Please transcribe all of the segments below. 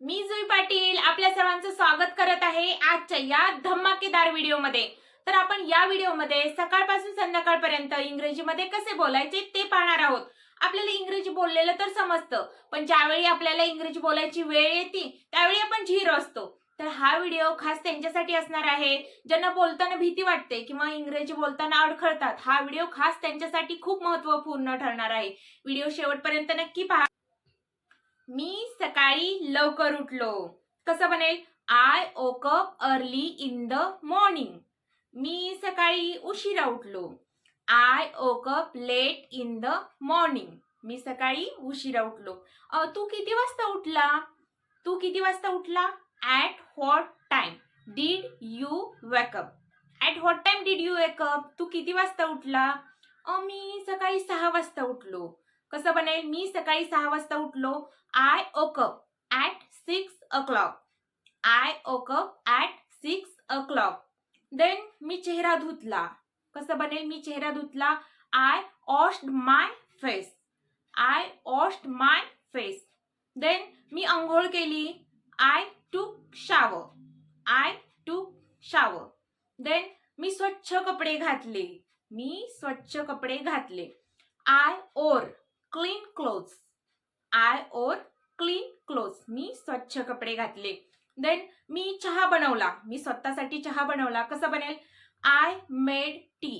मी जुई पाटील आपल्या सर्वांचं स्वागत करत आहे आजच्या या धमाकेदार व्हिडिओमध्ये। तर आपण या व्हिडिओमध्ये सकाळपासून संध्याकाळपर्यंत इंग्रजीमध्ये कसे बोलायचे ते पाहणार आहोत। आपल्याला इंग्रजी बोललेलं तर समजतं, पण ज्यावेळी आपल्याला इंग्रजी बोलायची वेळ येते त्यावेळी आपण झिरो असतो। तर हा व्हिडिओ खास त्यांच्यासाठी असणार आहे ज्यांना बोलताना भीती वाटते किंवा इंग्रजी बोलताना अडखळतात। हा व्हिडिओ खास त्यांच्यासाठी खूप महत्त्वपूर्ण ठरणार आहे। व्हिडिओ शेवटपर्यंत नक्की पहा। मी सकाळी लवकर उठलो। कसं बनेल? I woke up early in the morning. मी सकाळी उशिरा उठलो। I woke up late in the morning. मी सकाळी उशिरा उठलो। तू किती वाजता उठला? तू किती वाजता उठला? At what time did you wake up? At what time did you wake up? तू किती वाजता उठला? मी सकाळी 6 वाजता उठलो। कसं बनेल? मी सकाळी 6 वाजता उठलो। I woke up at 6 o'clock. I woke up at 6 o'clock. Then मी चेहरा धुतला। कसं बनेल? मी चेहरा धुतला। I washed my face. I washed my face. Then मी अंघोळ केली। I took shower. I took shower. Then मी स्वच्छ कपडे घातले। मी स्वच्छ कपडे घातले। I wore clean clothes. I wore clean clothes. मी स्वच्छ कपडे घातले। देन मी चहा बनवला। मी स्वतःसाठी चहा बनवला। कसं बनेल? I made tea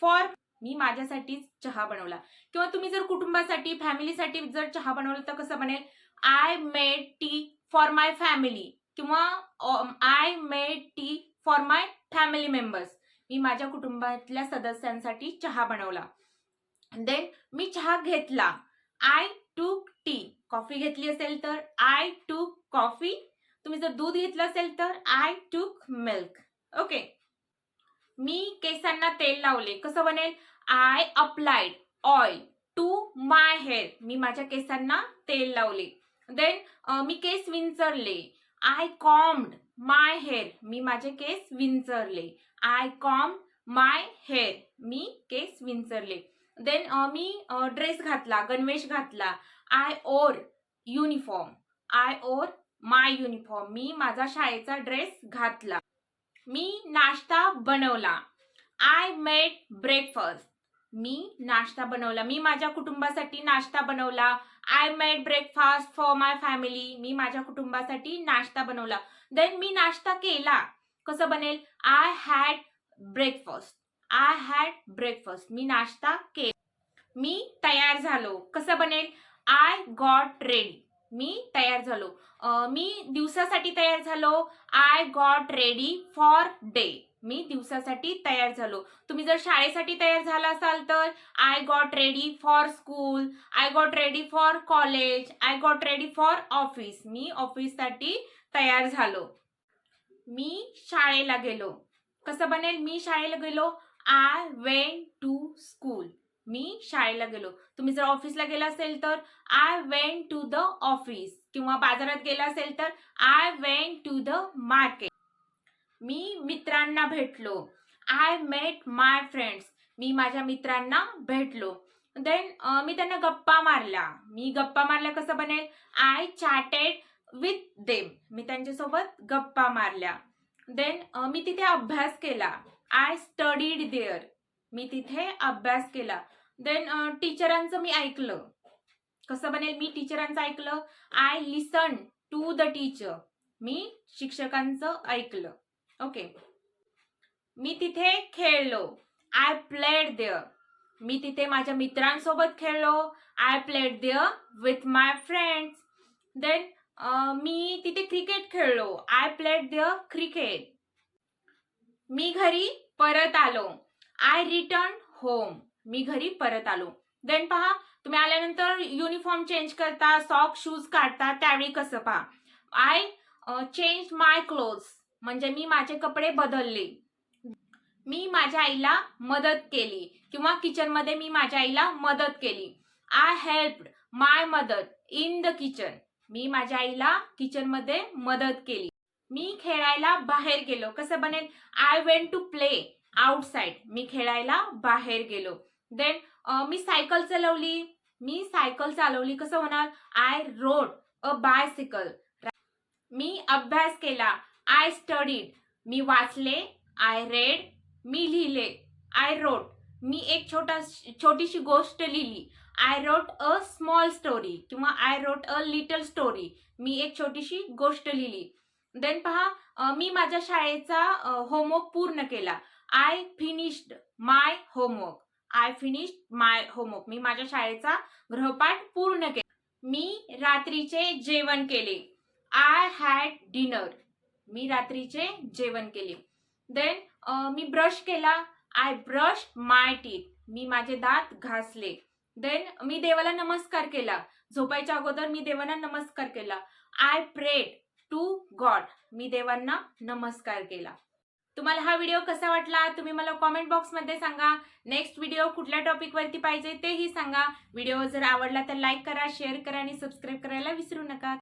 for. मी माझ्यासाठीच चहा बनवला। किंवा तुम्ही जर कुटुंबासाठी फॅमिलीसाठी जर चहा बनवला तर कसं बनेल? I made tea for my family किंवा I made tea for my family members. मी माझ्या कुटुंबातल्या सदस्यांसाठी चहा बनवला। देन मी चहा घेतला। आय टूक टी। कॉफी घेतली असेल तर आय टूक कॉफी। तुम्ही जर दूध घेतलं असेल तर आय टूक मिल्क। ओके। मी केसांना तेल लावले। कसं बनेल? I applied oil to my hair. मी माझ्या केसांना तेल लावले। देन मी केस विंचरले। I combed my hair. मी माझे केस विंचरले। I combed my hair. मी केस विंचरले। देन मी ड्रेस घातला, गणवेश घातला। I wore uniform. I wore my uniform. मी माझा शाळेचा ड्रेस घातला। मी नाश्ता बनवला। I made breakfast. मी नाश्ता बनवला। मी माझ्या कुटुंबासाठी नाश्ता बनवला। I made breakfast for my family. मी माझ्या कुटुंबासाठी नाश्ता बनवला। देन मी नाश्ता केला। कसं बनेल? I had breakfast. I had breakfast. मी नाश्ता केला। मी तयार झालो। कसं बनेल? I got ready. मी तयार झालो। मी दिवसासाठी तयार झालो। I got ready for day. मी दिवसासाठी तयार झालो। तुम्ही जर शाळेसाठी तयार झाला असाल तर I got ready for school, I got ready for college, I got ready for office. मी ऑफिससाठी तयार झालो। मी शाळेला गेलो। कसं बनेल? मी शाळेला गेलो। I went to school. मी शाळेला गेलो। तुम्ही जर ऑफिसला गेला असेल तर I went to the office किंवा बाजारात गेला असेल तर I went to the market. मी मित्रांना भेटलो। I met my friends. मी माझ्या मित्रांना भेटलो। देन मी त्यांना गप्पा मारल्या। मी गप्पा मारल्या। कसं बनेल? I chatted with them. मी त्यांच्यासोबत गप्पा मारल्या। देन मी तिथे अभ्यास केला। I studied there. मी तिथे अभ्यास केला। देन टीचरांचं मी ऐकलं। कसं बनेल? मी टीचरांचं ऐकलं। I listen to the teacher. मी शिक्षकांचं ऐकलं। ओके। मी तिथे खेळलो। I played there. मी तिथे माझ्या मित्रांसोबत खेळलो। I played there with my friends. Then मी तिथे क्रिकेट खेळलो। I played there cricket. मी घरी परत आलो। I return home. मी घरी परत आलो। देन पहा, तुम्ही आल्यानंतर युनिफॉर्म चेंज करता, सॉक शूज काढता, त्यावेळी कसं पहा? आय चेंज माय क्लोथ्स म्हणजे मी माझे कपडे बदलले। मी माझ्या आईला मदत केली किंवा किचनमध्ये मी माझ्या आईला मदत केली। I helped my mother in the kitchen. मी माझ्या आईला किचनमध्ये मदत केली। मी खेळायला बाहेर गेलो। कसं बनेल? I went to play outside. मी खेळायला बाहेर गेलो। देन मी सायकल चालवली। मी सायकल चालवली। कसं होणार? I rode a bicycle. मी अभ्यास केला. I studied. मी वाचले. I read. मी लिहिले. आय रोट. मी एक छोटीशी गोष्ट लिहिली. I wrote a small story किंवा I wrote a little story. मी एक छोटीशी गोष्ट लिहिली. देन पहा, मी माझ्या शाळेचा होमवर्क पूर्ण केला. I finished my homework. I finished my homework. मी माझ्या शाळेचा गृहपाठ पूर्ण केला. मी रात्रीचे जेवण केले. I had dinner. मी रात्रीचे जेवण केले. देन मी ब्रश केला. I brush my teeth. मी माझे दात घासले. देन मी देवाला नमस्कार केला. झोपायच्या अगोदर मी देवांना नमस्कार केला. I prayed to God. मी देवांना नमस्कार केला. तुम्हाला हा व्हिडिओ कसा वाटला तुम्ही मला कॉमेंट बॉक्समध्ये सांगा. नेक्स्ट व्हिडिओ कुठल्या टॉपिक वरती पाहिजे तेही सांगा. व्हिडिओ जर आवडला तर लाईक करा, शेअर करा आणि सबस्क्राईब करायला विसरू नका.